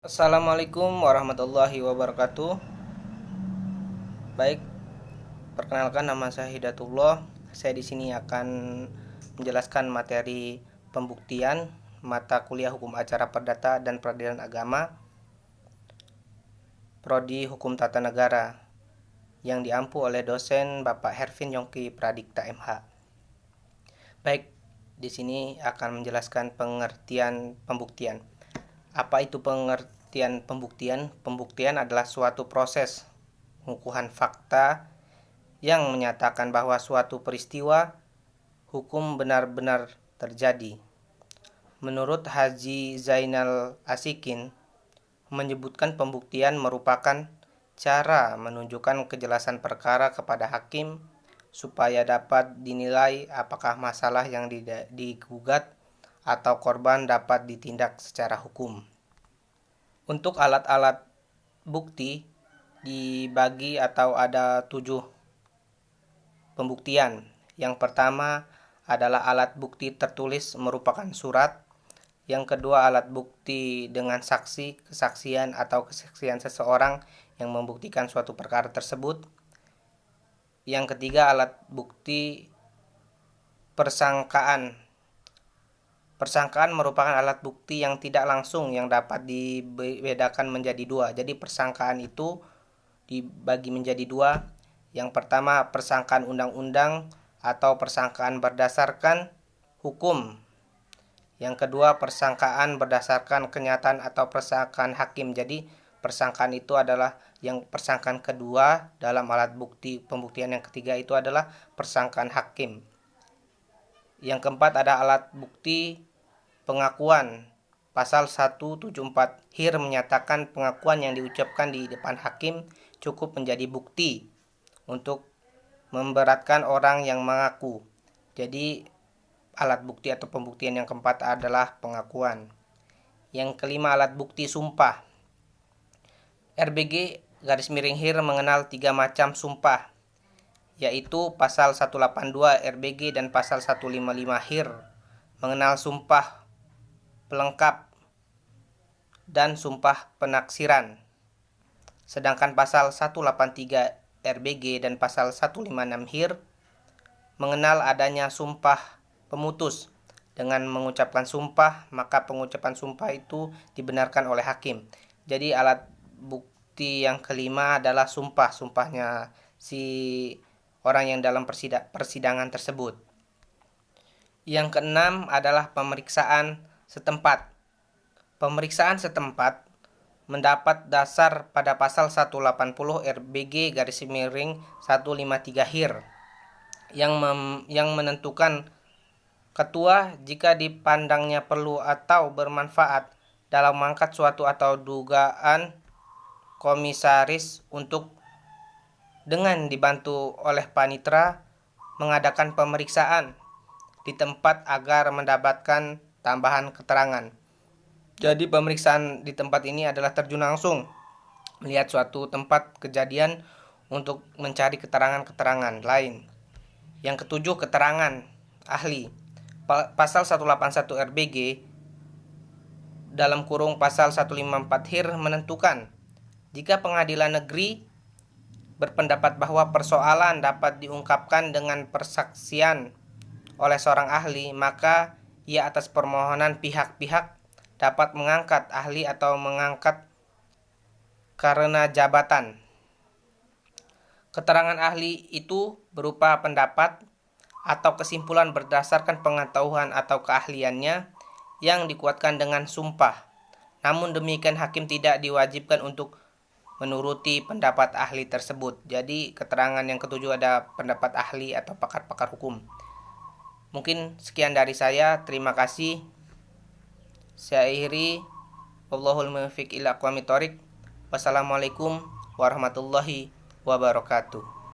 Assalamualaikum warahmatullahi wabarakatuh. Baik, perkenalkan nama saya Hidatullah. Saya di sini akan menjelaskan materi pembuktian mata kuliah Hukum Acara Perdata dan Peradilan Agama Prodi Hukum Tata Negara yang diampu oleh dosen Bapak Hervin Yongki Pradikta MH. Baik, di sini akan menjelaskan pengertian pembuktian. Apa itu pengertian pembuktian? Pembuktian adalah suatu proses pengukuhan fakta yang menyatakan bahwa suatu peristiwa hukum benar-benar terjadi. Menurut Haji Zainal Asikin, menyebutkan pembuktian merupakan cara menunjukkan kejelasan perkara kepada hakim supaya dapat dinilai apakah masalah yang digugat atau korban dapat ditindak secara hukum. Untuk alat-alat bukti dibagi atau ada 7 pembuktian. Yang pertama adalah alat bukti tertulis merupakan surat. Yang kedua alat bukti dengan saksi, kesaksian atau kesaksian seseorang yang membuktikan suatu perkara tersebut. Yang ketiga alat bukti persangkaan. Persangkaan merupakan alat bukti yang tidak langsung yang dapat dibedakan menjadi dua. Jadi persangkaan itu dibagi menjadi dua. Yang pertama persangkaan undang-undang atau persangkaan berdasarkan hukum. Yang kedua persangkaan berdasarkan kenyataan atau persangkaan hakim. Jadi persangkaan itu adalah yang persangkaan kedua dalam alat bukti pembuktian. Yang ketiga itu adalah persangkaan hakim. Yang keempat ada alat bukti pengakuan. Pasal 174 HIR menyatakan pengakuan yang diucapkan di depan hakim cukup menjadi bukti untuk memberatkan orang yang mengaku. Jadi alat bukti atau pembuktian yang keempat adalah pengakuan. Yang kelima alat bukti sumpah. RBG _HIR mengenal 3 macam sumpah, yaitu pasal 182 RBG dan pasal 155 HIR mengenal sumpah pelengkap dan sumpah penaksiran. Sedangkan pasal 183 RBG dan pasal 156 HIR mengenal adanya sumpah pemutus. Dengan mengucapkan sumpah, maka pengucapan sumpah itu dibenarkan oleh hakim. Jadi alat bukti yang kelima adalah sumpahnya si orang yang dalam persidangan tersebut. Yang keenam adalah pemeriksaan setempat. Pemeriksaan setempat mendapat dasar pada pasal 180 RBG _153 HIR yang menentukan ketua jika dipandangnya perlu atau bermanfaat dalam mengangkat suatu atau dugaan komisaris untuk dengan dibantu oleh panitera mengadakan pemeriksaan di tempat agar mendapatkan tambahan keterangan. Jadi pemeriksaan di tempat ini adalah terjun langsung melihat suatu tempat kejadian untuk mencari keterangan-keterangan lain. Yang ketujuh keterangan ahli. Pasal 181 RBG dalam kurung pasal 154 HIR menentukan jika pengadilan negeri berpendapat bahwa persoalan dapat diungkapkan dengan persaksian oleh seorang ahli, maka ia atas permohonan pihak-pihak dapat mengangkat ahli atau mengangkat karena jabatan. Keterangan ahli itu berupa pendapat atau kesimpulan berdasarkan pengetahuan atau keahliannya yang dikuatkan dengan sumpah. Namun demikian hakim tidak diwajibkan untuk menuruti pendapat ahli tersebut. Jadi keterangan yang ketujuh ada pendapat ahli atau pakar-pakar hukum. Mungkin sekian dari saya. Terima kasih. Saya akhiri. Wallahul muwaffiq ila aqwamit thoriq. Wassalamualaikum warahmatullahi wabarakatuh.